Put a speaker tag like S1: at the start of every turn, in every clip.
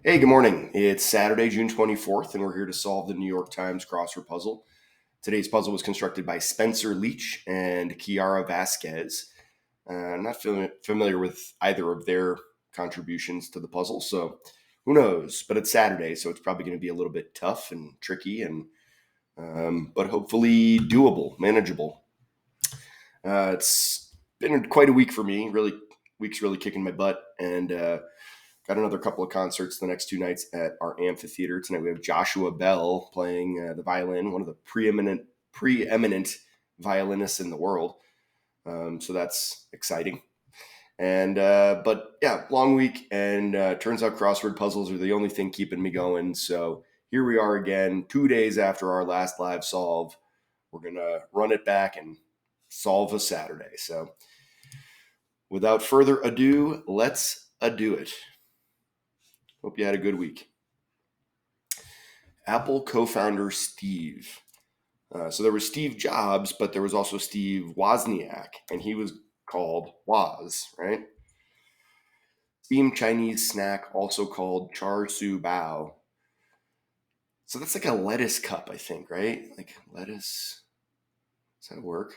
S1: Hey, good morning. It's Saturday, June 24th, and we're here to solve the New York Times crossword puzzle. Today's puzzle was constructed by Spencer Leach and Kiara Vasquez. I'm not familiar with either of their contributions to the puzzle, so who knows? But it's Saturday, so it's probably going to be a little bit tough and tricky, and but hopefully doable, manageable. It's been quite a week for me. Week's really kicking my butt, and got another couple of concerts the next two nights at our amphitheater. Tonight we have Joshua Bell playing the violin, one of the preeminent violinists in the world. So that's exciting. And but yeah, long week, and turns out crossword puzzles are the only thing keeping me going. So here we are again, 2 days after our last live solve. We're gonna run it back and solve a Saturday. So without further ado, let's ado it. Hope you had a good week. Apple co-founder Steve. So there was Steve Jobs, but there was also Steve Wozniak, and he was called Woz, right? Steamed Chinese snack, also called char siu bao. So that's like a lettuce cup, I think, right? Like lettuce. Does that work?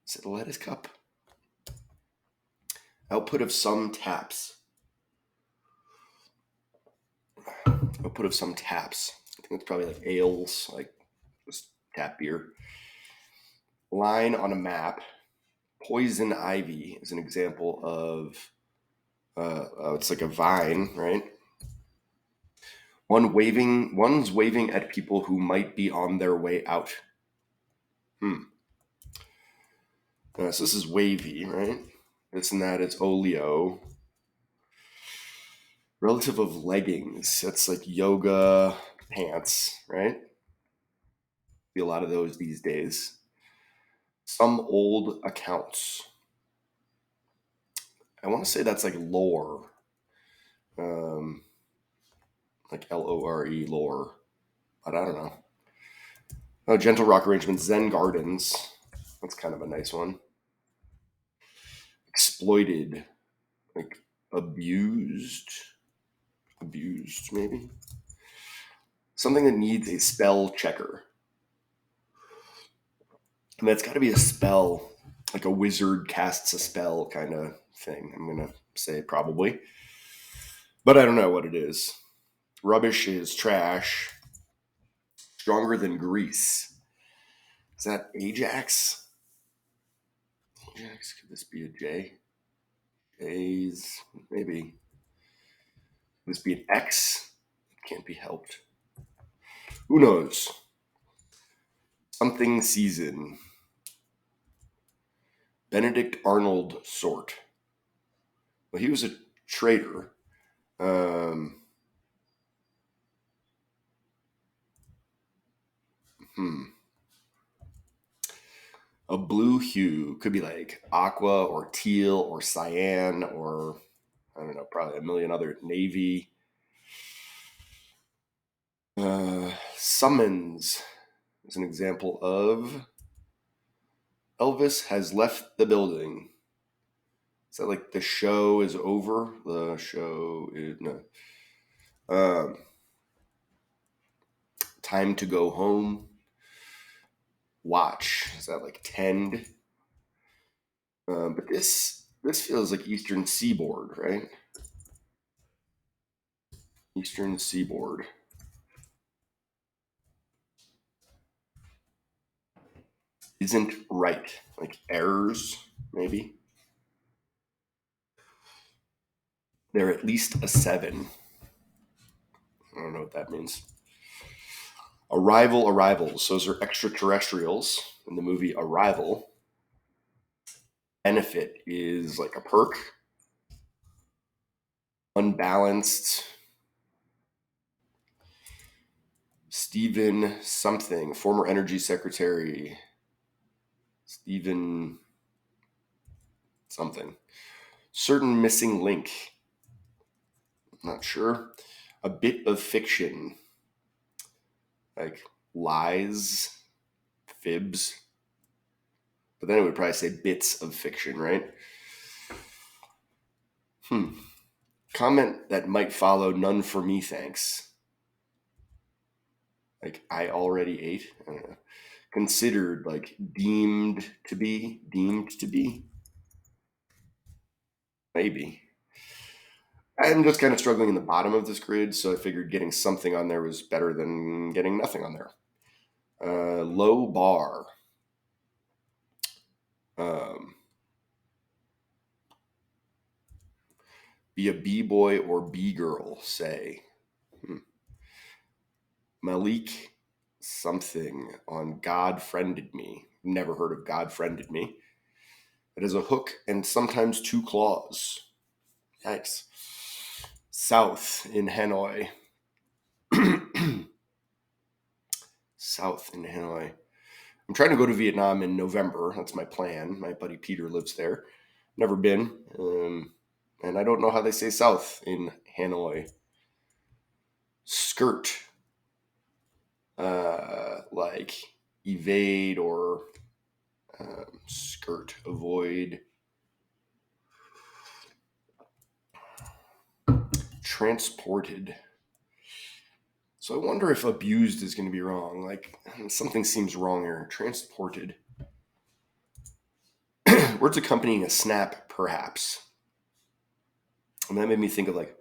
S1: Is it a lettuce cup? Output of some taps. Output of some taps. I think it's probably like ales, like just tap beer. Line on a map. Poison ivy is an example of it's like a vine, right? One's waving at people who might be on their way out. So this is wavy, right? This and that is oleo. Relative of leggings, that's like yoga pants, right? See a lot of those these days. Some old accounts. I want to say that's like lore, um, like LORE, lore, but I don't know. Oh, gentle rock arrangement, Zen Gardens. That's kind of a nice one. Exploited, like abused, abused maybe. Something that needs a spell checker. And that's got to be a spell, like a wizard casts a spell kind of thing. I'm gonna say probably, but I don't know what it is. Rubbish is trash. Stronger than grease. Is that Ajax? Ajax? Could this be a J? J's? Maybe. Could this be an X? It can't be helped. Who knows? Something season. Benedict Arnold sort. Well, he was a traitor. Um, hmm. A blue hue could be like aqua or teal or cyan or I don't know, probably a million other navy. Summons is an example of Elvis has left the building. Is that like the show is over? The show is no. Um, Time to go home. Watch. Is that like tend? But this feels like Eastern Seaboard, right? Eastern Seaboard. Isn't right. Like errors, maybe. They're at least a 7. I don't know what that means. Arrivals. Those are extraterrestrials in the movie Arrival. Benefit is like a perk. Unbalanced. Stephen something, former energy secretary. Stephen something. Certain missing link. Not sure. A bit of fiction. Like lies, fibs. But then it would probably say bits of fiction, right? Comment that might follow, none for me, thanks. Like, I already ate. I don't know. Considered, like, deemed to be. Maybe. I'm just kind of struggling in the bottom of this grid, so I figured getting something on there was better than getting nothing on there. Low bar. Be a B-boy or B-girl, say. Malik something on God Friended Me. Never heard of God Friended Me. It has a hook and sometimes 2 claws. Yikes. South in Hanoi. South in Hanoi. I'm trying to go to Vietnam in November. That's my plan. My buddy Peter lives there. Never been. And I don't know how they say south in Hanoi. Skirt. Like evade or skirt, avoid. Transported. So I wonder if abused is going to be wrong. Like, something seems wrong here. Transported. Words accompanying a snap, perhaps. And that made me think of like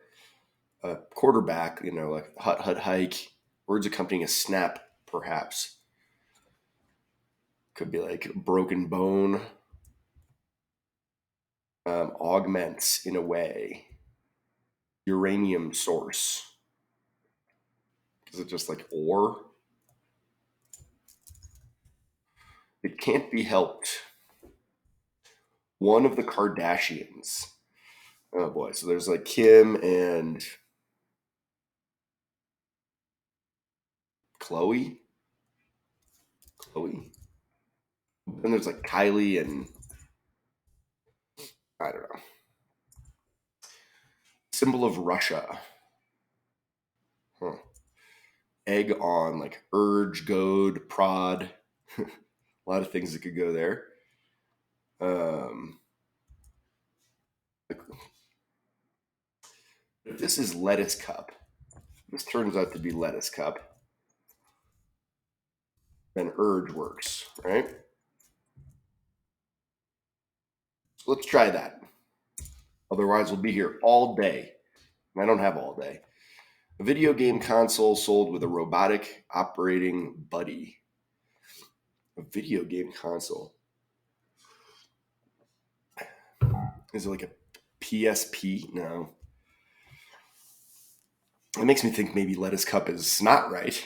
S1: a quarterback, like hut, hut, hike. Words accompanying a snap, perhaps. Could be like broken bone. Augments in a way. Uranium source. Is it just like ore? It can't be helped. One of the Kardashians. Oh boy. So there's like Kim and Chloe. Then there's like Kylie and I don't know. Symbol of Russia. Huh. Egg on, like urge, goad, prod. A lot of things that could go there. If this is lettuce cup, this turns out to be lettuce cup, then urge works, right? So let's try that. Otherwise, we'll be here all day. I don't have all day. A video game console sold with a robotic operating buddy. A video game console. Is it like a PSP? No. It makes me think maybe lettuce cup is not right.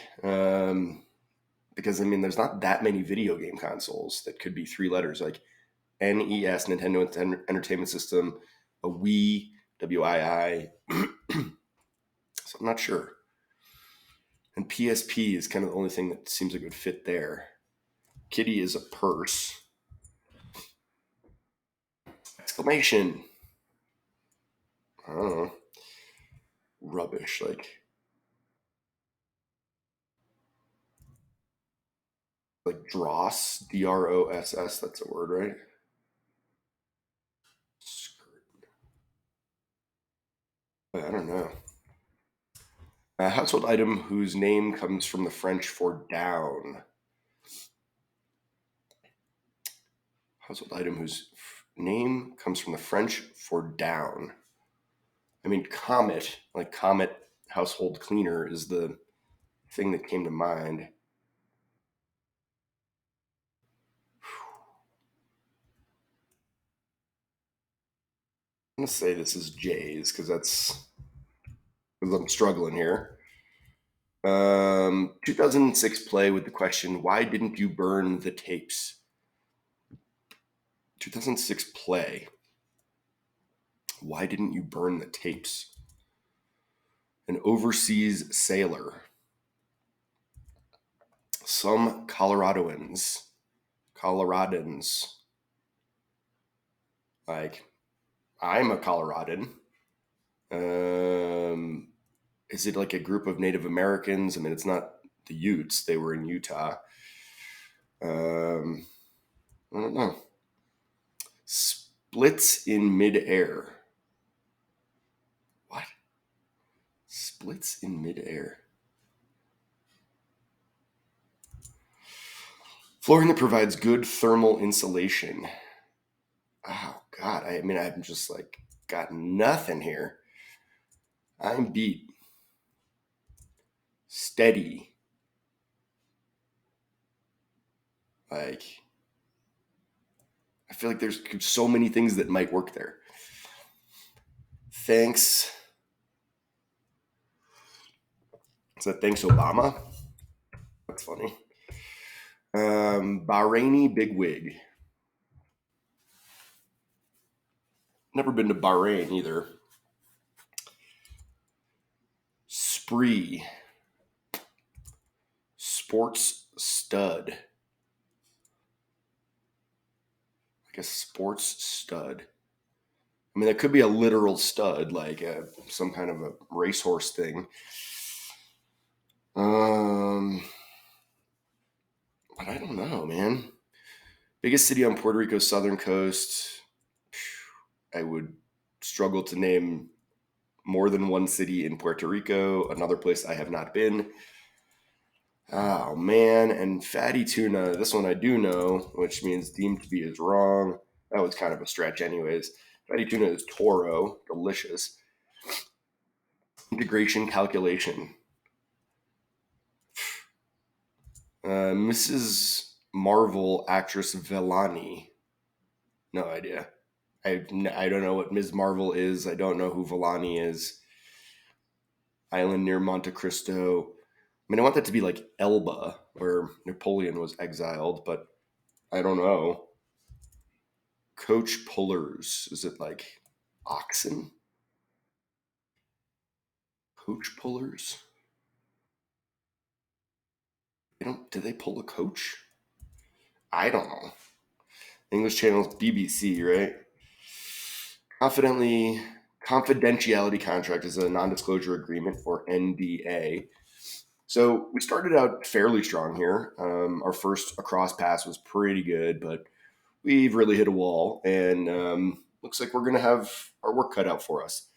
S1: Because, there's not that many video game consoles that could be 3 letters. Like NES, Nintendo Entertainment System, a Wii, WII. So I'm not sure. And PSP is kind of the only thing that seems like it would fit there. Kitty is a purse. Exclamation. I don't know. Rubbish. Like dross. DROSS. That's a word, right? I don't know. A household item whose name comes from the French for down. Household item whose name comes from the French for down. Comet, like Comet household cleaner, is the thing that came to mind. I'm going to say this is J's because I'm struggling here. 2006 play with the question, why didn't you burn the tapes? 2006 play. Why didn't you burn the tapes? An overseas sailor. Some Coloradans. Like, I'm a Coloradan. Is it like a group of Native Americans? It's not the Utes. They were in Utah. I don't know. Splits in midair. What? Splits in midair. Flooring that provides good thermal insulation. Oh, God. I mean, I'm just like, got nothing here. I'm beat. Steady. Like, I feel like there's so many things that might work there. Thanks. Is that thanks Obama? That's funny. Bahraini bigwig. Never been to Bahrain either. Spree. Sports stud. I guess sports stud. I mean, that could be a literal stud, like some kind of a racehorse thing. But I don't know, man. Biggest city on Puerto Rico's southern coast. I would struggle to name more than one city in Puerto Rico. Another place I have not been. Oh, man. And fatty tuna. This one I do know, which means deemed to be is wrong. That was kind of a stretch anyways. Fatty tuna is Toro. Delicious. Integration calculation. Mrs. Marvel actress Villani. No idea. I don't know what Ms. Marvel is. I don't know who Villani is. Island near Monte Cristo. I mean, I want that to be like Elba, where Napoleon was exiled, but I don't know. Coach pullers. Is it like oxen? Coach pullers? Do they pull a coach? I don't know. English channel's BBC, right? Confidentiality contract is a non-disclosure agreement, or NDA. So we started out fairly strong here. Our first across pass was pretty good, but we've really hit a wall, and looks like we're going to have our work cut out for us.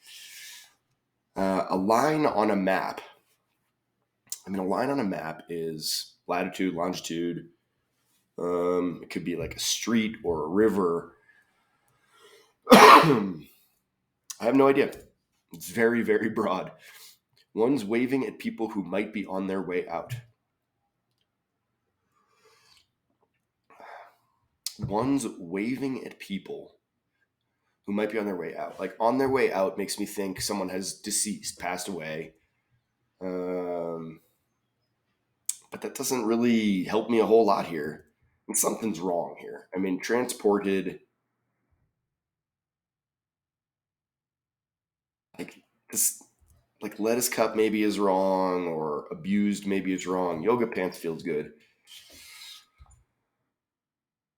S1: A line on a map. I mean, a line on a map is latitude, longitude. It could be like a street or a river. I have no idea. It's very, very broad. One's waving at people who might be on their way out. One's waving at people who might be on their way out. Like, on their way out makes me think someone has deceased, passed away. But that doesn't really help me a whole lot here. And something's wrong here. I mean, transported. Like, this, like, lettuce cup maybe is wrong, or abused maybe is wrong. Yoga pants feels good.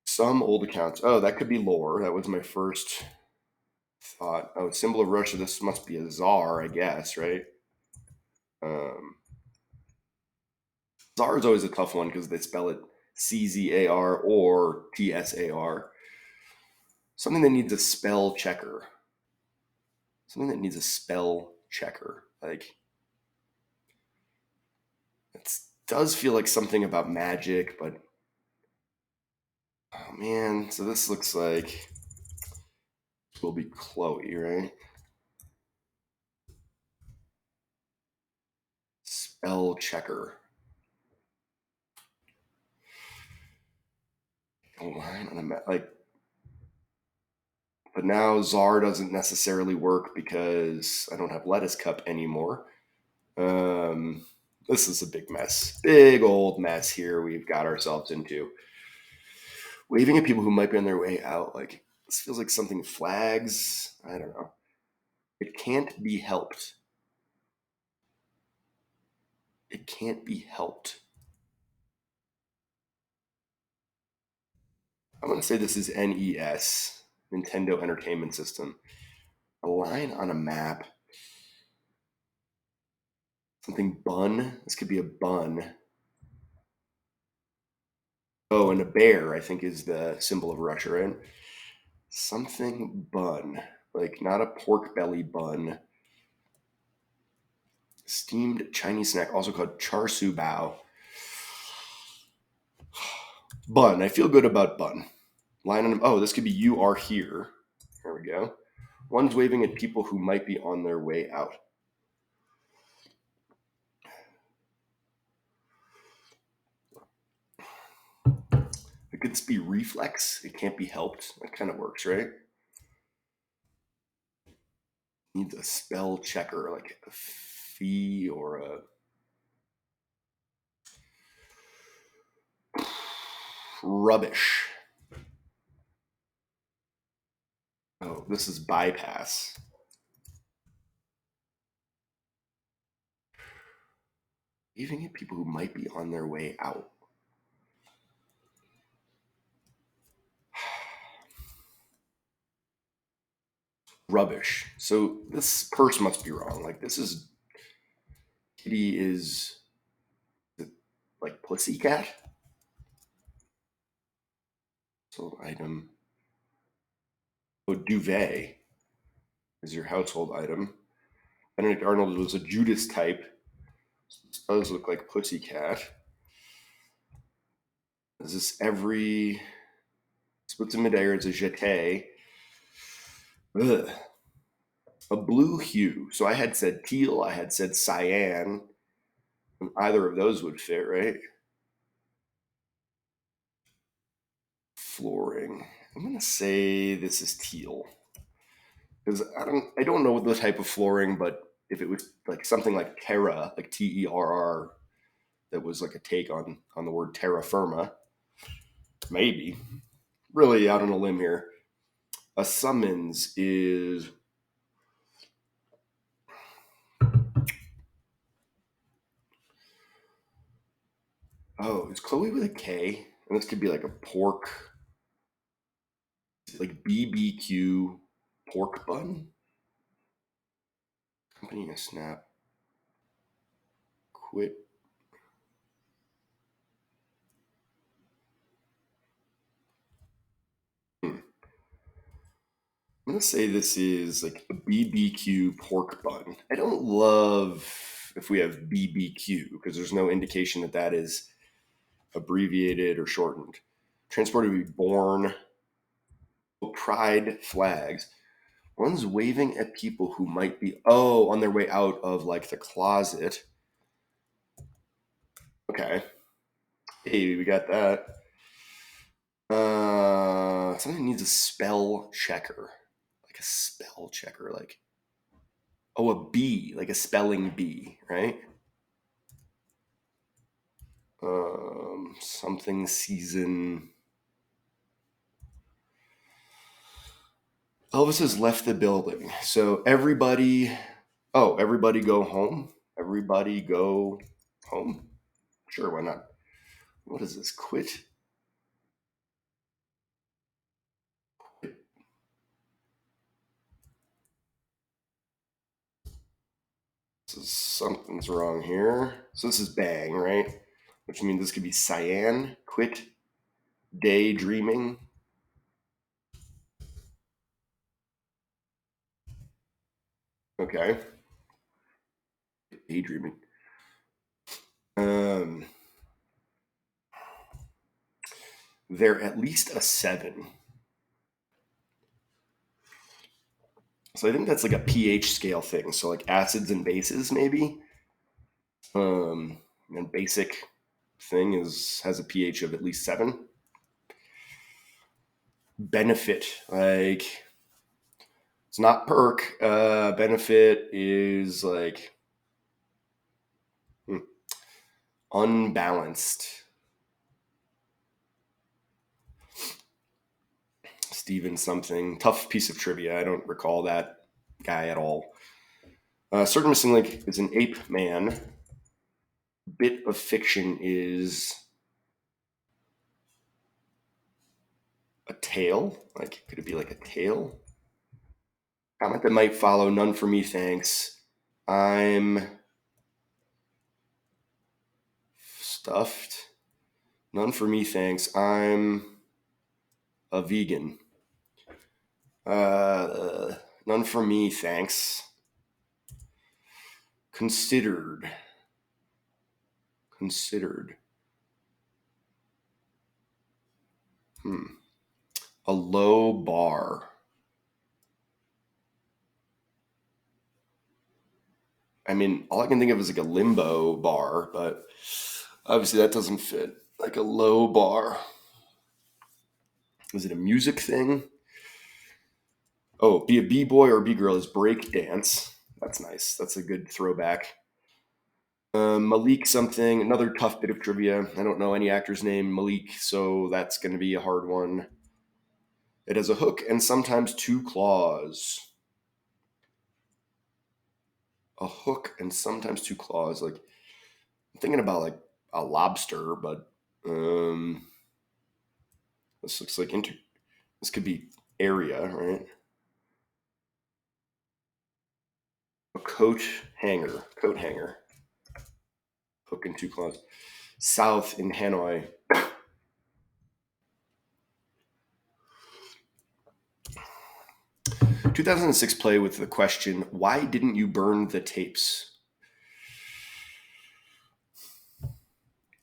S1: Some old accounts. Oh, that could be lore. That was my first thought. Oh, symbol of Russia. This must be a czar, I guess, right? Czar is always a tough one because they spell it CZAR or TSAR. Something that needs a spell checker. Something that needs a spell checker. Like, it does feel like something about magic, but oh man. So this looks like it will be Chloe, right? Spell checker. A line on a map, like. But now czar doesn't necessarily work because I don't have lettuce cup anymore. This is a big mess. Big old mess here we've got ourselves into. Waving at people who might be on their way out. Like, this feels like something flags. I don't know. It can't be helped. It can't be helped. I'm going to say this is NES, Nintendo Entertainment System. A line on a map. Something bun. This could be a bun. Oh, and a bear, I think, is the symbol of Russia, right? Something bun. Like, not a pork belly bun. Steamed Chinese snack, also called char siu bao. Bun. I feel good about bun. Line on. Oh, this could be you are here. There we go. One's waving at people who might be on their way out. Could this be reflex? It can't be helped. That kind of works, right? Needs a spell checker, like a fee or a rubbish. Oh, this is bypass. Waving at people who might be on their way out. Rubbish. So this purse must be wrong. Like this is kitty is like pussycat. So item. Oh, duvet is your household item. Benedict Arnold was a Judas type. This does look like pussycat. Is this every splits in midair? It's a jeté. Ugh. A blue hue. So I had said teal. I had said cyan. And either of those would fit, right? Flooring. I'm gonna say this is teal because I don't know the type of flooring, but if it was like something like terra, like TERR, that was like a take on the word terra firma, maybe. Really out on a limb here. A summons is it's Chloe with a K, and this could be like a pork, like BBQ pork bun. Company a snap. Quit. I'm gonna say this is like a BBQ pork bun. I don't love if we have BBQ because there's no indication that that is abbreviated or shortened. Transported to be born. Pride flags. One's waving at people who might be on their way out of like the closet. Okay. Hey, we got that. Something needs a spell checker. Like a spell checker, like a bee, like a spelling bee, right? Something season. Elvis has left the building. So everybody go home. Everybody go home. Sure, why not? What is this? Quit. Something's wrong here. So this is bang, right? Which means this could be cyan. Quit daydreaming. Okay. Daydreaming. They're at least a 7. So I think that's like a pH scale thing. So like acids and bases, maybe. And basic thing has a pH of at least 7. Benefit, like it's not perk. Benefit is like unbalanced. Steven something. Tough piece of trivia. I don't recall that guy at all. Certain missing link is an ape man. Bit of fiction is a tail. Like, could it be like a tail? Comment that might follow. None for me, thanks. I'm stuffed. None for me, thanks. I'm a vegan. None for me, thanks. Considered. A low bar. I mean, all I can think of is like a limbo bar, but obviously that doesn't fit. Like a low bar. Is it a music thing? Oh, be a b-boy or a b-girl is break dance. That's nice. That's a good throwback. Malik something, another tough bit of trivia. I don't know any actor's name, Malik, so that's going to be a hard one. It has a hook and sometimes two claws. A hook and sometimes two claws. Like, I'm thinking about like a lobster, but this looks like this could be area, right? A coat hanger, hook and two claws. South in Hanoi. 2006 play with the question, why didn't you burn the tapes?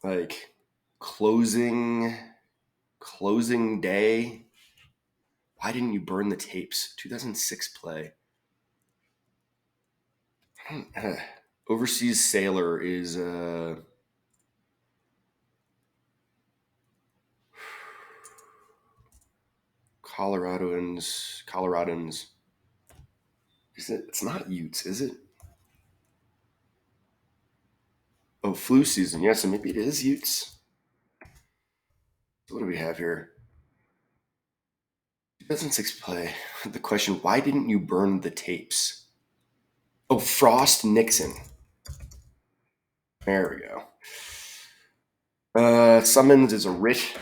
S1: Like closing day. Why didn't you burn the tapes? 2006 play. Overseas sailor is Coloradans. Is it? It's not Utes, is it? Oh, flu season. Yes, and maybe it is Utes. What do we have here? 2006 play. The question, why didn't you burn the tapes? Oh, Frost Nixon. There we go. Summons is a writ.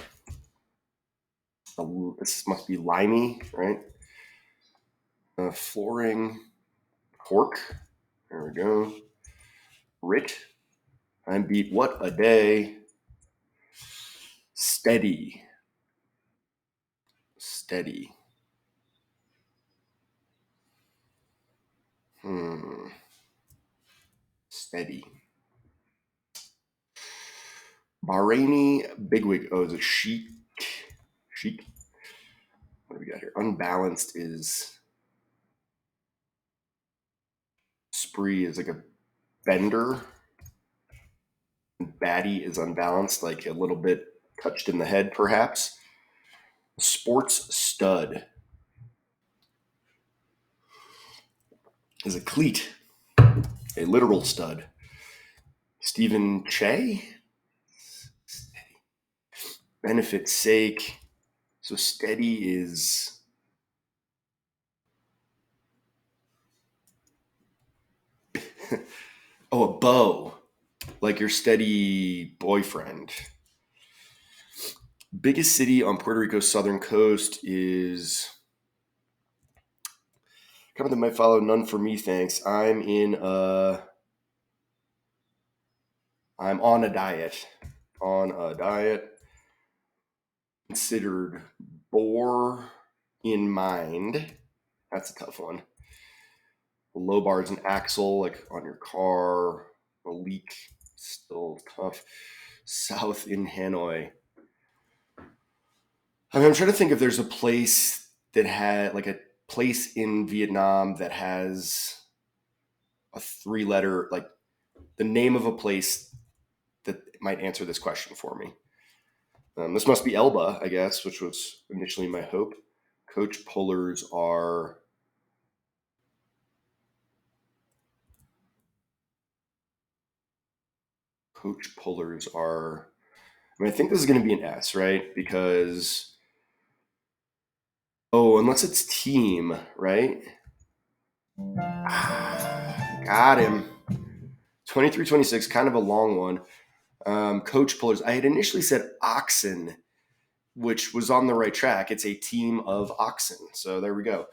S1: This must be limey, right? Flooring. Pork. There we go. Writ. I'm beat. What a day. Steady. Steady. Bahraini bigwig. Oh, is it chic? What do we got here? Unbalanced is spree is like a bender. Batty is unbalanced, like a little bit touched in the head, perhaps. Sports stud is a cleat, a literal stud. Stephen Che? Benefit sake. So steady is oh, a beau, like your steady boyfriend. Biggest city on Puerto Rico's southern coast is comment that might follow. None for me, thanks. I'm on a diet. Considered bore in mind. That's a tough one. The low bar is an axle, like on your car. A leak, still tough. South in Hanoi. I mean, I'm trying to think if there's a place that had like a place in Vietnam that has a 3-letter, like the name of a place that might answer this question for me. This must be Elba, I guess, which was initially my hope. Coach pullers are I mean, I think this is going to be an S, right? Because unless it's team, right? Got him. 23-26, kind of a long one. Coach pullers. I had initially said oxen, which was on the right track. It's a team of oxen. So there we go.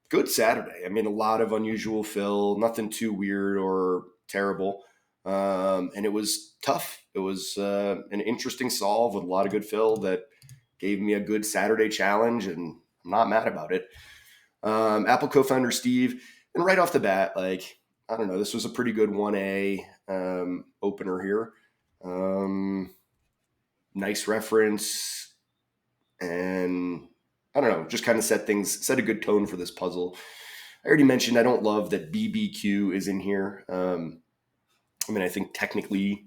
S1: Good Saturday. I mean, a lot of unusual fill, nothing too weird or terrible. And it was tough. It was an interesting solve with a lot of good fill that gave me a good Saturday challenge, and I'm not mad about it. Apple co-founder Steve, and right off the bat, like I don't know. This was a pretty good 1A opener here. Nice reference, and I don't know, just kind of set a good tone for this puzzle. I already mentioned I don't love that BBQ is in here. I mean, I think technically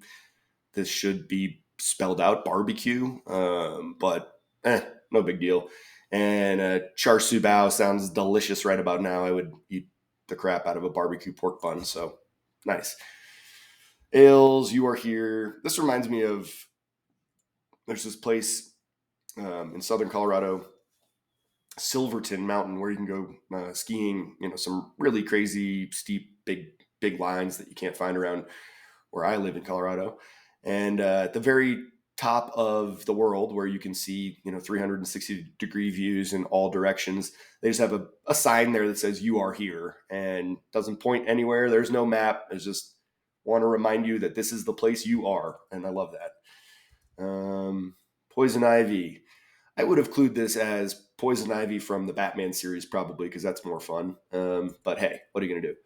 S1: this should be spelled out barbecue, but no big deal. And char siu bao sounds delicious right about now. I would eat the crap out of a barbecue pork bun, so nice. Ales, you are here. This reminds me of, there's this place in southern Colorado, Silverton Mountain, where you can go skiing. Some really crazy, steep, big lines that you can't find around where I live in Colorado. And at the very top of the world, where you can see 360-degree views in all directions, they just have a sign there that says "You are here," and doesn't point anywhere. There's no map. It's just want to remind you that this is the place you are, and I love that. Poison ivy. I would have clued this as poison ivy from the Batman series, probably, because that's more fun. But hey, what are you going to do?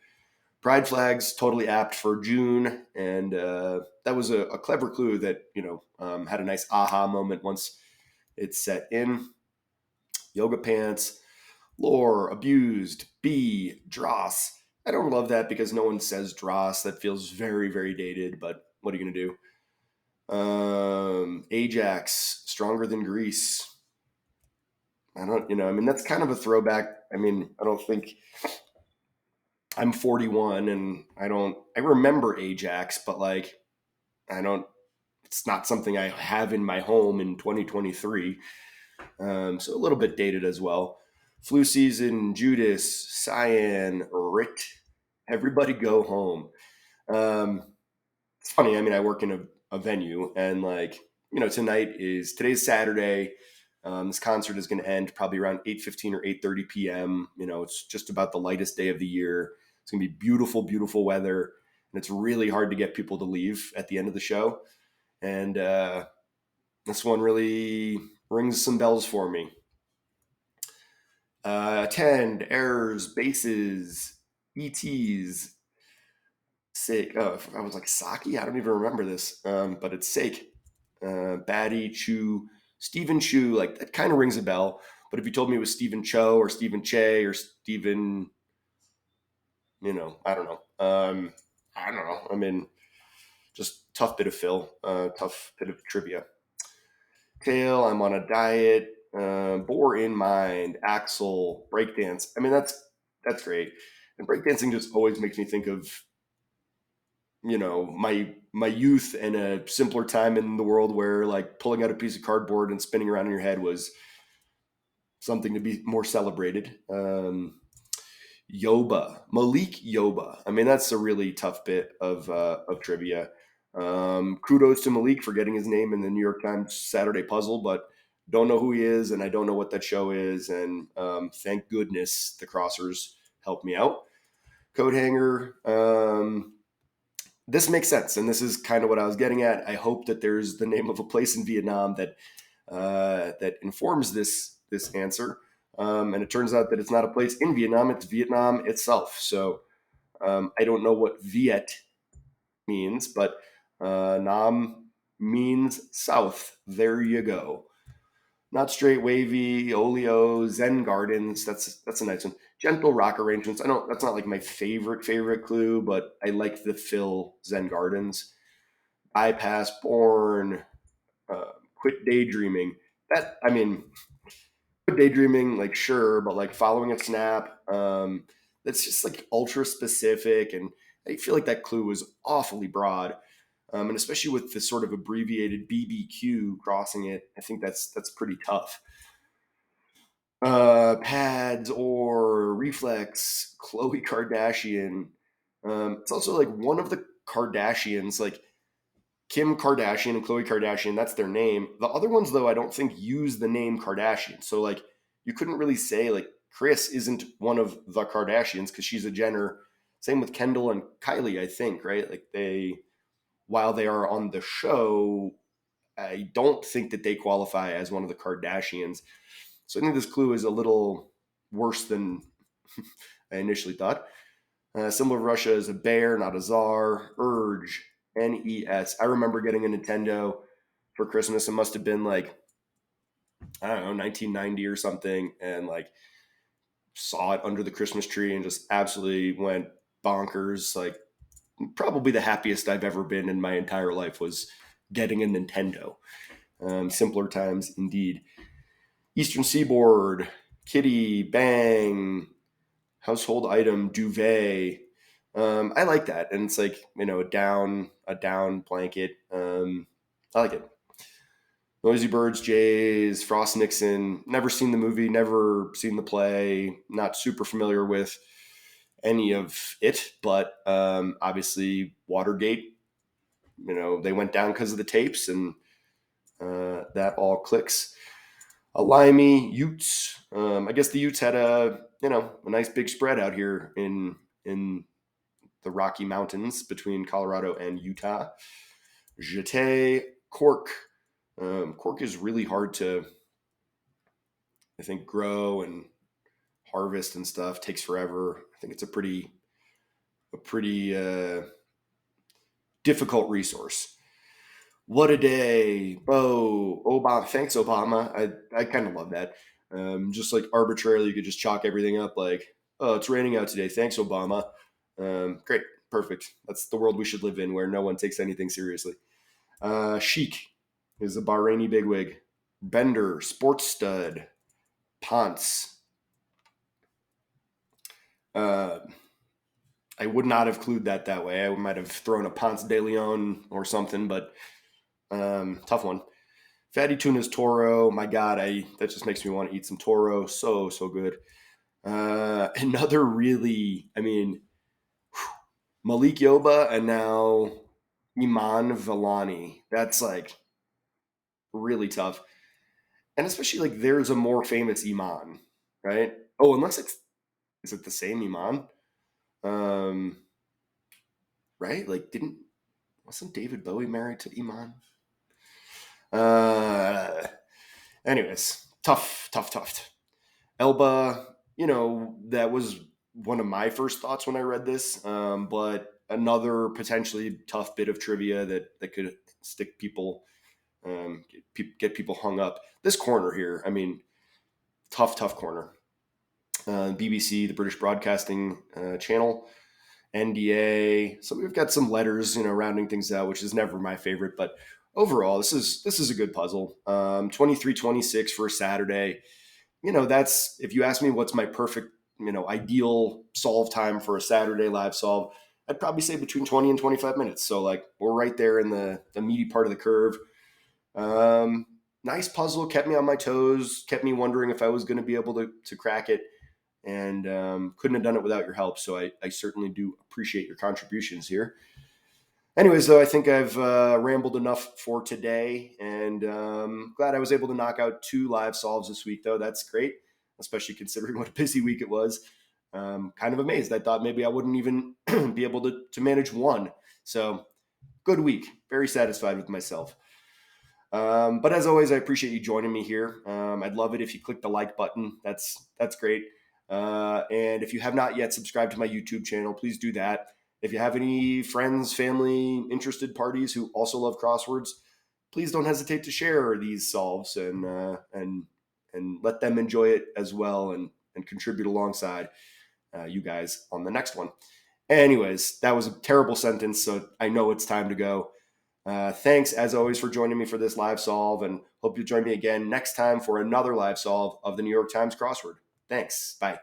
S1: Pride flags, totally apt for June. And that was a clever clue that, had a nice aha moment once it's set in. Yoga pants, lore, abused, B, dross. I don't love that because no one says dross. That feels very, very dated, but what are you going to do? Ajax, stronger than Greece. I mean, that's kind of a throwback. I mean, I don't think I'm 41 and I remember Ajax, but like, it's not something I have in my home in 2023. So a little bit dated as well. Flu season, Judas, Cyan, Rit, everybody go home. It's funny. I mean, I work in a venue, and like, today's Saturday. This concert is going to end probably around 8:15 or 8:30 p.m. It's just about the lightest day of the year. It's going to be beautiful, beautiful weather, and it's really hard to get people to leave at the end of the show. And this one really rings some bells for me. Attend, errors, bases, ETs, sake. Oh, I was like Saki. I don't even remember this, but it's sake. Batty, Chu, Stephen Chu, like that kind of rings a bell. But if you told me it was Stephen Cho or Stephen Che or Stephen, I don't know. I don't know. I mean, just tough bit of fill, tough bit of trivia. Tail, I'm on a diet. Bore in mind, Axel, breakdance. I mean, that's great. And breakdancing just always makes me think of my youth and a simpler time in the world where like pulling out a piece of cardboard and spinning around in your head was something to be more celebrated. Yoba, Malik Yoba. I mean, that's a really tough bit of trivia. Kudos to Malik for getting his name in the New York Times Saturday Puzzle, but don't know who he is, and I don't know what that show is. And thank goodness the Crossers helped me out. Coat hanger. This makes sense, and this is kind of what I was getting at. I hope that there's the name of a place in Vietnam that informs this answer. And it turns out that it's not a place in Vietnam; it's Vietnam itself. So I don't know what Viet means, but Nam means south. There you go. Not straight wavy, oleo, Zen gardens. That's a nice one. Gentle rock arrangements. I know that's not like my favorite clue, but I like the fill Zen gardens. Bypass born. Quit daydreaming. That I mean, quit daydreaming. Like sure, but like following a snap. That's just like ultra specific, and I feel like that clue was awfully broad. And especially with this sort of abbreviated BBQ crossing it, I think that's pretty tough. Pads or reflex, Khloe Kardashian. It's also like one of the Kardashians, like Kim Kardashian and Khloe Kardashian. That's their name. The other ones, though, I don't think use the name Kardashian. So like you couldn't really say like Kris isn't one of the Kardashians because she's a Jenner. Same with Kendall and Kylie, I think, right? Like while they are on the show, I don't think that they qualify as one of the Kardashians. So I think this clue is a little worse than I initially thought. Symbol of Russia is a bear, not a czar. Urge, NES. I remember getting a Nintendo for Christmas. It must have been like, I don't know, 1990 or something, and like saw it under the Christmas tree and just absolutely went bonkers. Like, probably the happiest I've ever been in my entire life was getting a Nintendo. Simpler times indeed. Eastern Seaboard, kitty, bang, household item, duvet. I like that, and it's like, a down blanket. I like it. Noisy Birds, Jays, Frost Nixon. Never seen the movie, never seen the play. Not super familiar with any of it, but obviously Watergate. They went down because of the tapes, and that all clicks. A Limey, Utes. I guess the Utes had a nice big spread out here in the Rocky Mountains between Colorado and Utah. Jeté, cork. Cork is really hard to, I think, grow and harvest and stuff. Takes forever. I think it's a pretty difficult resource. What a day, Bo, Obama. Thanks, Obama. I kind of love that. Just like arbitrarily, you could just chalk everything up like, oh, it's raining out today. Thanks, Obama. Great, perfect. That's the world we should live in, where no one takes anything seriously. Sheik is a Bahraini bigwig. Bender, sports stud. Ponce. I would not have clued that way. I might have thrown a Ponce de Leon or something, but tough one. Fatty Tuna's Toro. My God, that just makes me want to eat some Toro. So good. Another really, Malik Yoba and now Iman Vellani. That's like really tough. And especially like there's a more famous Iman, right? Oh, is it the same Iman? Right? Like wasn't David Bowie married to Iman? Anyways, tough. Elba, that was one of my first thoughts when I read this. But another potentially tough bit of trivia that could stick people, get people hung up. This corner here, tough corner. BBC, the British Broadcasting Channel, NDA. So we've got some letters, rounding things out, which is never my favorite, but overall, this is a good puzzle. 23-26 for a Saturday. That's, if you ask me what's my perfect, ideal solve time for a Saturday live solve, I'd probably say between 20 and 25 minutes. So like we're right there in the meaty part of the curve. Nice puzzle, kept me on my toes, kept me wondering if I was going to be able to crack it, and couldn't have done it without your help. So I certainly do appreciate your contributions here. Anyways, though, I think I've rambled enough for today, and glad I was able to knock out 2 live solves this week, though. That's great, especially considering what a busy week it was. Kind of amazed. I thought maybe I wouldn't even be able to manage 1. So good week. Very satisfied with myself. But as always, I appreciate you joining me here. I'd love it if you click the like button. That's great. And if you have not yet subscribed to my YouTube channel, please do that. If you have any friends, family, interested parties who also love crosswords, please don't hesitate to share these solves and let them enjoy it as well, and contribute alongside you guys on the next one. Anyways, that was a terrible sentence, so I know it's time to go. Thanks, as always, for joining me for this live solve, and hope you'll join me again next time for another live solve of the New York Times crossword. Thanks. Bye.